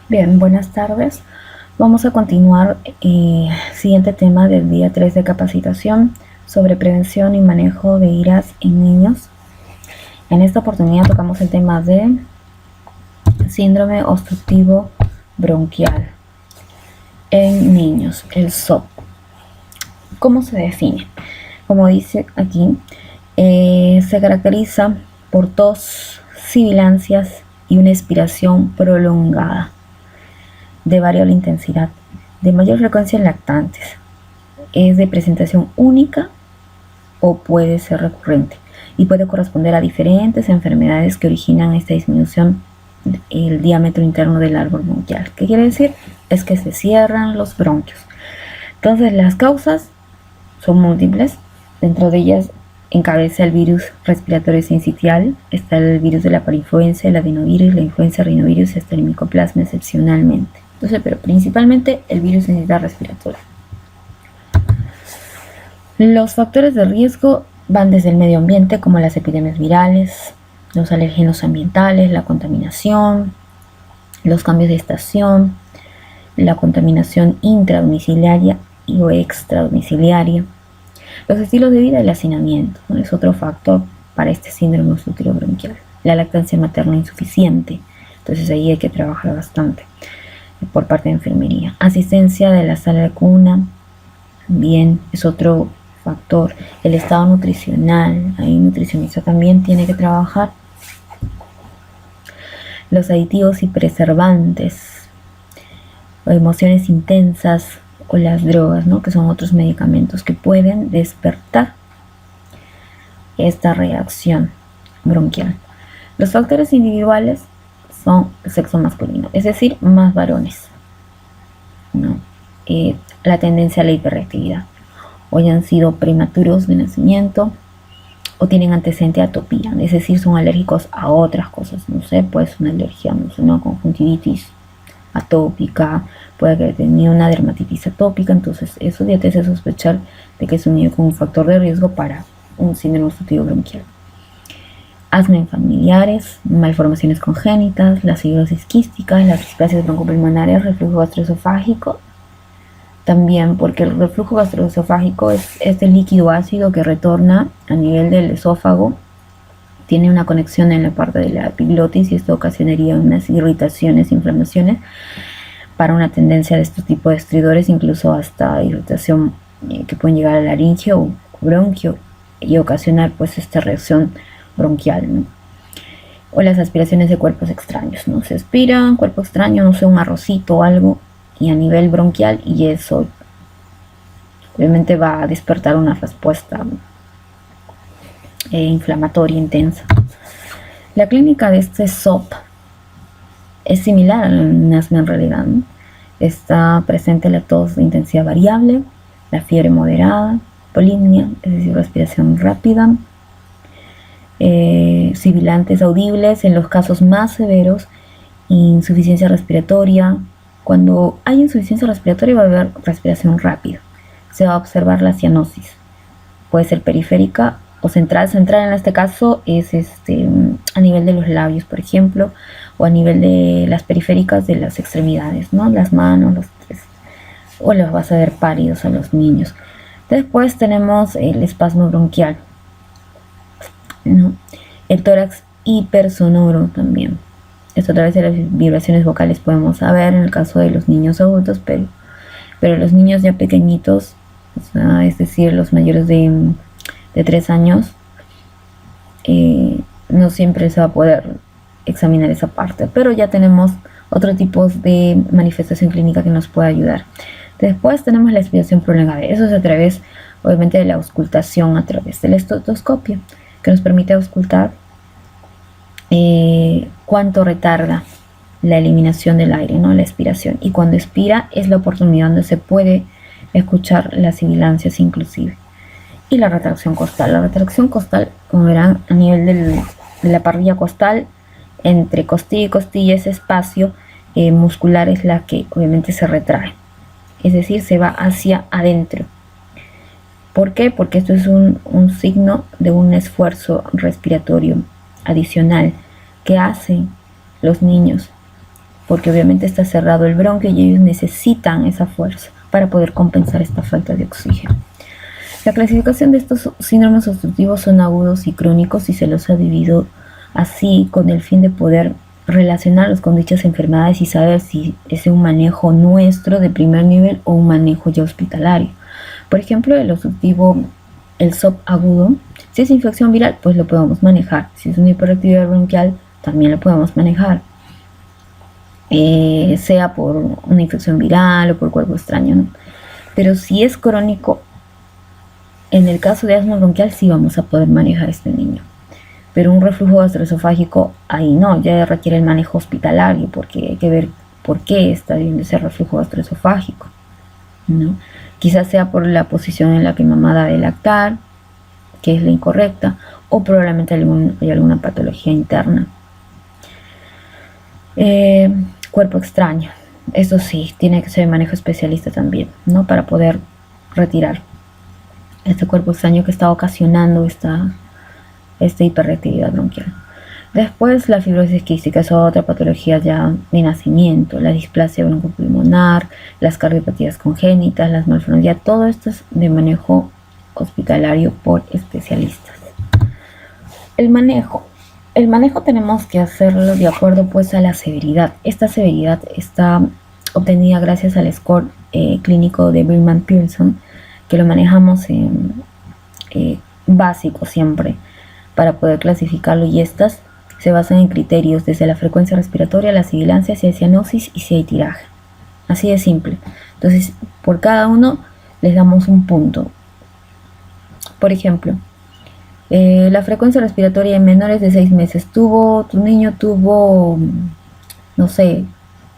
Bien, buenas tardes. Vamos a continuar siguiente tema del día 3 de capacitación sobre prevención y manejo de iras en niños. En esta oportunidad tocamos el tema de síndrome obstructivo bronquial en niños, el SOB. ¿Cómo se define? Como dice aquí, se caracteriza por tos, sibilancias y una expiración prolongada de variable intensidad, de mayor frecuencia en lactantes. Es de presentación única o puede ser recurrente y puede corresponder a diferentes enfermedades que originan esta disminución del diámetro interno del árbol bronquial. ¿Qué quiere decir? Es que se cierran los bronquios. Entonces las causas son múltiples, dentro de ellas encabeza el virus respiratorio sincitial, está el virus de la parainfluenza, el adenovirus, la influenza, rinovirus y hasta el micoplasma excepcionalmente. Entonces, pero principalmente el virus sincitial respiratorio. Los factores de riesgo van desde el medio ambiente, como las epidemias virales, los alérgenos ambientales, la contaminación, los cambios de estación, la contaminación intradomiciliaria y o extradomiciliaria, los estilos de vida y el hacinamiento, ¿no? Es otro factor para este síndrome obstructivo bronquial. La lactancia materna insuficiente, entonces ahí hay que trabajar bastante por parte de enfermería. Asistencia de la sala de cuna, bien, es otro factor. El estado nutricional, ahí nutricionista también tiene que trabajar. Los aditivos y preservantes, o emociones intensas o las drogas, ¿no? Que son otros medicamentos que pueden despertar esta reacción bronquial. Los factores individuales son el sexo masculino, es decir, más varones, ¿no? La tendencia a la hiperreactividad, o ya han sido prematuros de nacimiento, o tienen antecedente de atopía, es decir, son alérgicos a otras cosas, no sé, puede ser una alergia, no sé, una conjuntivitis atópica, puede haber tenido una dermatitis atópica, entonces eso ya te hace sospechar de que es un niño con un factor de riesgo para un síndrome obstructivo bronquial. Asma en familiares, malformaciones congénitas, la cirrosis quística, las displasias broncopulmonares, reflujo gastroesofágico. También porque el reflujo gastroesofágico es este líquido ácido que retorna a nivel del esófago, tiene una conexión en la parte de la epiglotis y esto ocasionaría unas irritaciones, inflamaciones para una tendencia de este tipo de estridores, incluso hasta irritación que pueden llegar a la laringe o bronquio y ocasionar pues esta reacción bronquial, ¿no? O las aspiraciones de cuerpos extraños, ¿no? Se aspira cuerpo extraño, no sé, un arrocito o algo, y a nivel bronquial, y eso obviamente va a despertar una respuesta inflamatoria intensa. La clínica de este SOP es similar al asma en realidad, ¿no? Está presente la tos de intensidad variable, la fiebre moderada, polimnia, es decir, respiración rápida, sibilantes audibles en los casos más severos, insuficiencia respiratoria. Cuando hay insuficiencia respiratoria va a haber respiración rápida, se va a observar la cianosis, puede ser periférica o central. Central en este caso es a nivel de los labios, por ejemplo, o a nivel de las periféricas de las extremidades, ¿no? Las manos, los pies, o los vas a ver pálidos a los niños. Después tenemos el espasmo bronquial, ¿no? El tórax hipersonoro también. Esto a través de las vibraciones vocales podemos saber en el caso de los niños adultos, pero los niños ya pequeñitos, o sea, es decir, los mayores de 3 años, no siempre se va a poder examinar esa parte, pero ya tenemos otros tipos de manifestación clínica que nos puede ayudar. Después tenemos la expiración prolongada, eso es a través, obviamente, de la auscultación a través del estetoscopio, que nos permite auscultar cuánto retarda la eliminación del aire, ¿no? La expiración, y cuando expira es la oportunidad donde se puede escuchar las sibilancias inclusive. Y la retracción costal. La retracción costal, como verán, a nivel de la parrilla costal, entre costilla y costilla, ese espacio muscular es la que obviamente se retrae, es decir, se va hacia adentro. ¿Por qué? Porque esto es un signo de un esfuerzo respiratorio adicional que hacen los niños porque obviamente está cerrado el bronquio y ellos necesitan esa fuerza para poder compensar esta falta de oxígeno. La clasificación de estos síndromes obstructivos son agudos y crónicos y se los ha dividido así con el fin de poder relacionarlos con dichas enfermedades y saber si es un manejo nuestro de primer nivel o un manejo ya hospitalario. Por ejemplo, el obstructivo, el SOP agudo, si es infección viral, pues lo podemos manejar. Si es una hiperactividad bronquial, también lo podemos manejar. Sea por una infección viral o por cuerpo extraño, ¿no? Pero si es crónico, en el caso de asma bronquial sí vamos a poder manejar a este niño. Pero un reflujo gastroesofágico, ahí no, ya requiere el manejo hospitalario, porque hay que ver por qué está viendo ese reflujo gastroesofágico, ¿no? Quizás sea por la posición en la que mamá da de lactar, que es la incorrecta, o probablemente hay alguna patología interna. Cuerpo extraño, eso sí, tiene que ser manejo especialista también, ¿no? Para poder retirar este cuerpo extraño que está ocasionando esta hiperreactividad bronquial. Después la fibrosis quística es otra patología ya de nacimiento, la displasia broncopulmonar, las cardiopatías congénitas, las malformaciones, todo esto es de manejo hospitalario por especialistas. El manejo tenemos que hacerlo de acuerdo pues a la severidad. Esta severidad está obtenida gracias al score clínico de Birman-Pearson, que lo manejamos en básico siempre para poder clasificarlo, y estas se basan en criterios desde la frecuencia respiratoria, la sibilancia, si hay cianosis y si hay tiraje. Así de simple. Entonces, por cada uno les damos un punto. Por ejemplo, la frecuencia respiratoria en menores de 6 meses. Tu niño tuvo, no sé,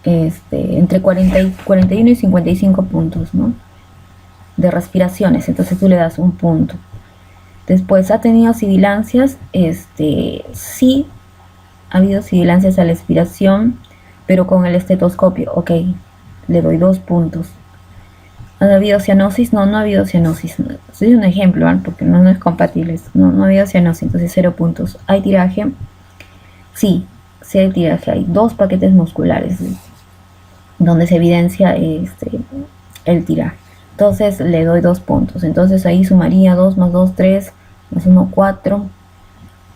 entre 41 y 55 puntos, ¿no? De respiraciones. Entonces tú le das un punto. Después, ¿ha tenido sibilancias? Sí, ha habido sibilancias a la expiración, pero con el estetoscopio. Ok, le doy 2 puntos. ¿Ha habido cianosis? No, no ha habido cianosis. Soy un ejemplo, ¿eh? Porque no es compatible. No ha habido cianosis, entonces 0 puntos. ¿Hay tiraje? Sí hay tiraje. Hay 2 paquetes musculares donde se evidencia el tiraje. Entonces le doy 2 puntos. Entonces ahí sumaría 2 más 2, 3, más 1, 4,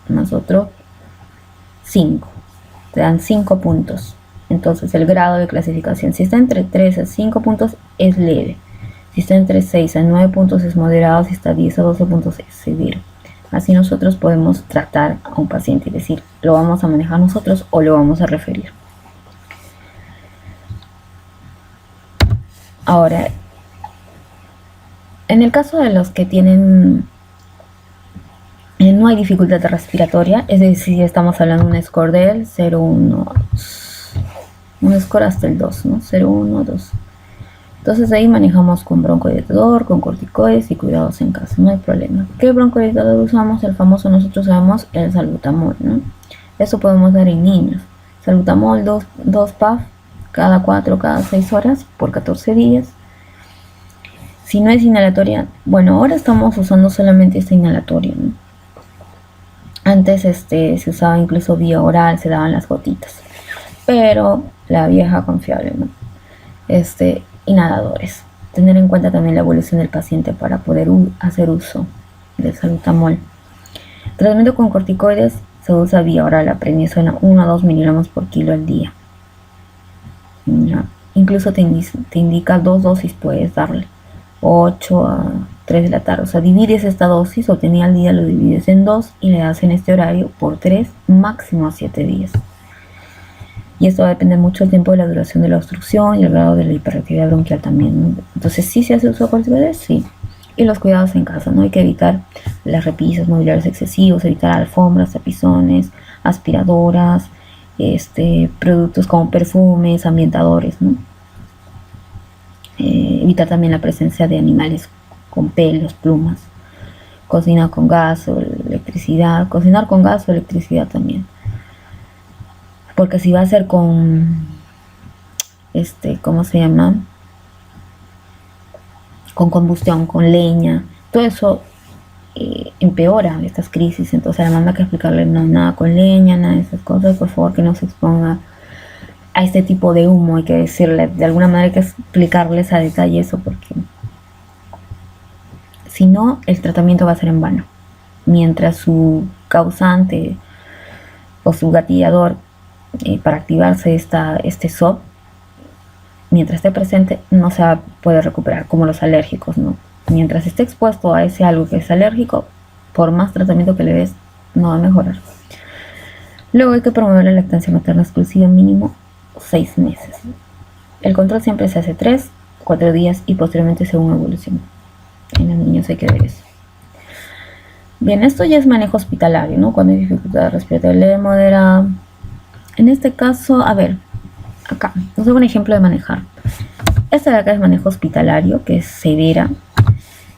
más otro, 5. Te dan 5 puntos. Entonces el grado de clasificación, si está entre 3 a 5 puntos, es leve. Si está entre 6 a 9 puntos, es moderado. Si está 10 a 12 puntos, es severo. Así nosotros podemos tratar a un paciente y decir, ¿lo vamos a manejar nosotros o lo vamos a referir? Ahora, en el caso de los que tienen, no hay dificultad respiratoria, es decir, si estamos hablando de un score del 0, 1, un score hasta el 2, ¿no? 0, 1, 2. Entonces ahí manejamos con broncodilatador, con corticoides y cuidados en casa, no hay problema. ¿Qué broncodilatador usamos? El famoso, nosotros sabemos, el salbutamol, ¿no? Eso podemos dar en niños. Salbutamol 2 PAF cada 4, cada 6 horas por 14 días. Si no es inhalatoria, bueno, ahora estamos usando solamente esta inhalatoria, ¿no? Antes se usaba incluso vía oral, se daban las gotitas, pero la vieja confiable, ¿no? Inhaladores. Tener en cuenta también la evolución del paciente para poder hacer uso del salbutamol. Tratamiento con corticoides se usa vía oral, la prednisona 1 a 2 miligramos por kilo al día. ¿Ya? Incluso te indica 2 dosis, puedes darle 8 a 3 de la tarde, o sea, divides esta dosis obtenida al día, lo divides en 2 y le das en este horario por 3, máximo a 7 días. Y esto va a depender mucho del tiempo de la duración de la obstrucción y el grado de la hiperactividad bronquial también, ¿no? Entonces, ¿sí se hace uso de corticoides? Sí. Y los cuidados en casa, ¿no? Hay que evitar las repisas mobiliarios excesivos, evitar alfombras, tapizones, aspiradoras, productos como perfumes, ambientadores, ¿no? Evitar también la presencia de animales con pelos, plumas. Cocina con gas o electricidad. Cocinar con gas o electricidad también. Porque si va a ser con, ¿cómo se llama? Con combustión, con leña. Todo eso empeora estas crisis. Entonces a la mamá hay que explicarle, no, nada con leña, nada de esas cosas. Por favor, que no se exponga a este tipo de humo, hay que decirle, de alguna manera hay que explicarles a detalle eso, porque si no, el tratamiento va a ser en vano. Mientras su causante o su gatillador para activarse este SOP, mientras esté presente, no se va a poder recuperar, como los alérgicos, ¿no? Mientras esté expuesto a ese algo que es alérgico, por más tratamiento que le des, no va a mejorar. Luego hay que promover la lactancia materna exclusiva mínimo 6 meses. El control siempre se hace 3, 4 días y posteriormente según evolución. En los niños hay que ver eso. Bien, esto ya es manejo hospitalario, ¿no? Cuando hay dificultad respiratoria leve, moderada. En este caso, a ver, acá, nos doy un ejemplo de manejar. Esta de acá es manejo hospitalario, que es severa.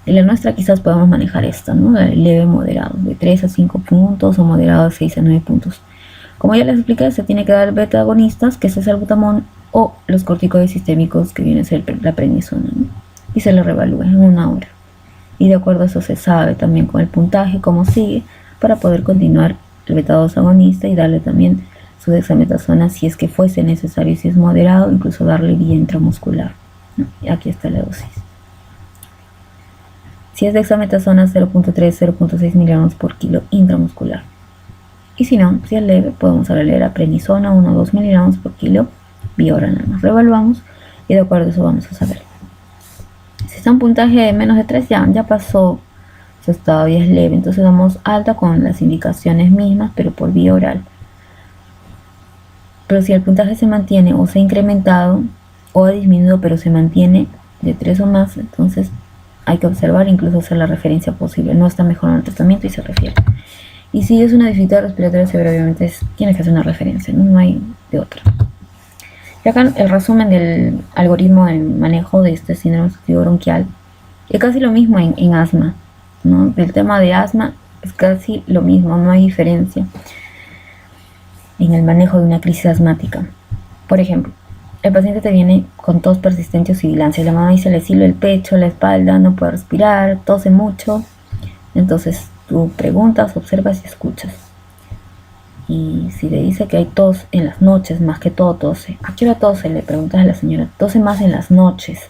En la nuestra quizás podamos manejar esta, ¿no? La leve, moderado, de 3 a 5 puntos o moderado de 6 a 9 puntos. Como ya les expliqué, se tiene que dar beta agonistas, que es el salbutamol, o los corticoides sistémicos, que viene a ser la prednisona, ¿no? Y se lo revalúa en 1 hora. Y de acuerdo a eso se sabe también con el puntaje cómo sigue para poder continuar el beta-2 agonista y darle también su dexametasona si es que fuese necesario, si es moderado, incluso darle vía intramuscular, ¿no? Y aquí está la dosis. Si es dexametasona 0.3, 0.6 miligramos por kilo intramuscular. Y si no, si es leve, podemos agregar a prednisona 1 o 2 miligramos por kilo vía oral nada más. Reevaluamos y de acuerdo a eso vamos a saber. Si está un puntaje de menos de 3, ya pasó su estado y es leve. Entonces damos alta con las indicaciones mismas, pero por vía oral. Pero si el puntaje se mantiene o se ha incrementado o ha disminuido, pero se mantiene de 3 o más, entonces hay que observar, incluso hacer la referencia posible. No está mejorando el tratamiento y se refiere. Y si es una dificultad respiratoria severa, obviamente tienes que hacer una referencia, no hay de otra. Y acá el resumen del algoritmo de manejo de este síndrome obstructivo bronquial es casi lo mismo en asma, ¿no? Del tema de asma es casi lo mismo, no hay diferencia en el manejo de una crisis asmática. Por ejemplo, el paciente te viene con tos persistente o sibilancia. La mamá dice, le silba el pecho, la espalda, no puede respirar, tose mucho. Entonces tú preguntas, observas y escuchas. Y si le dice que hay tos en las noches, más que todo tose. ¿A qué hora tose? Le preguntas a la señora. Tose más en las noches.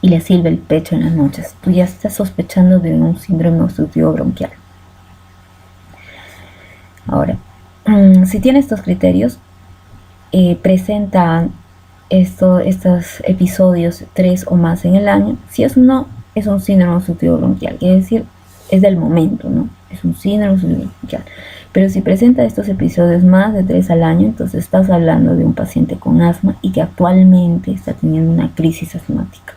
Y le silba el pecho en las noches. Tú ya estás sospechando de un síndrome obstructivo bronquial. Ahora, si tiene estos criterios, presenta estos episodios 3 o más en el año. Si es no, es un síndrome obstructivo bronquial. Quiere decir, es del momento, ¿no? Es un síndrome obstructivo bronquial. Pero si presenta estos episodios más de 3 al año, entonces estás hablando de un paciente con asma y que actualmente está teniendo una crisis asmática.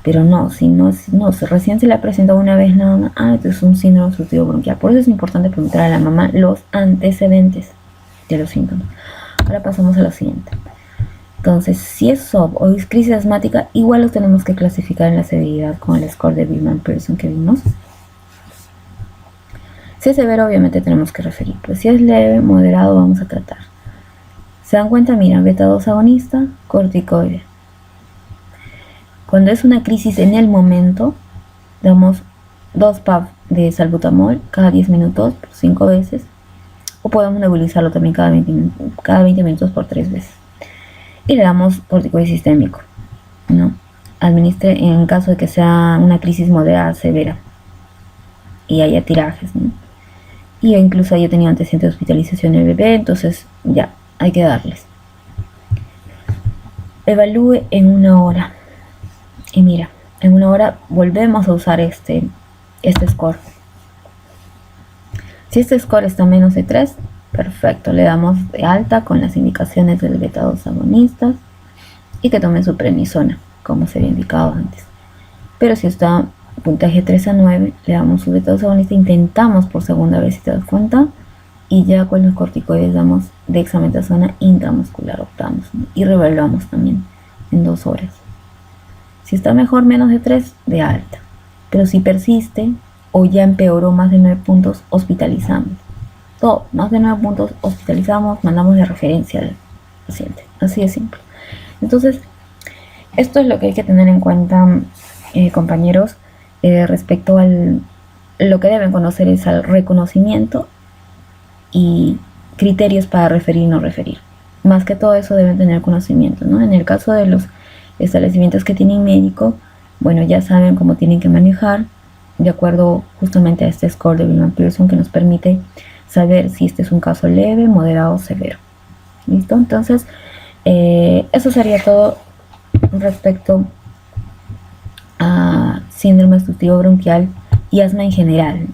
Pero no, si recién se le ha presentado una vez nada más, entonces es un síndrome obstructivo bronquial. Por eso es importante preguntar a la mamá los antecedentes de los síntomas. Ahora pasamos a lo siguiente. Entonces, si es SOP o es crisis asmática, igual los tenemos que clasificar en la severidad con el score de Billman-Pearson que vimos. Si es severo, obviamente tenemos que referir. Pues si es leve, moderado, vamos a tratar. ¿Se dan cuenta? Mira, beta-2 agonista, corticoide. Cuando es una crisis en el momento, damos 2 PAF de salbutamol cada 10 minutos por 5 veces. O podemos nebulizarlo también cada 20 minutos por 3 veces. Y le damos corticoide sistémico, ¿no? Administre en caso de que sea una crisis moderada severa y haya tirajes, ¿no? Y incluso haya tenido antecedente de hospitalización del bebé, entonces ya, hay que darles. Evalúe en 1 hora. Y mira, en 1 hora volvemos a usar este score. Si este score está menos de 3, perfecto, le damos de alta con las indicaciones del beta-2 agonistas y que tome su prednisona, como se había indicado antes. Pero si está puntaje 3 a 9, le damos su beta-2 agonista, intentamos por segunda vez, si te das cuenta, y ya con los corticoides damos dexametasona intramuscular, optamos, ¿no? Y revaluamos también en 2 horas. Si está mejor menos de 3, de alta. Pero si persiste o ya empeoró más de 9 puntos, hospitalizamos. Todo, más de 9 puntos, hospitalizamos, mandamos de referencia al paciente. Así de simple. Entonces, esto es lo que hay que tener en cuenta, compañeros, respecto al lo que deben conocer es al reconocimiento y criterios para referir y no referir. más que todo eso deben tener conocimiento, ¿no? En el caso de los establecimientos que tienen médico, bueno, ya saben cómo tienen que manejar de acuerdo justamente a este score de Billman-Pearson que nos permite saber si este es un caso leve, moderado o severo. ¿Listo? Entonces, eso sería todo respecto a síndrome obstructivo bronquial y asma en general.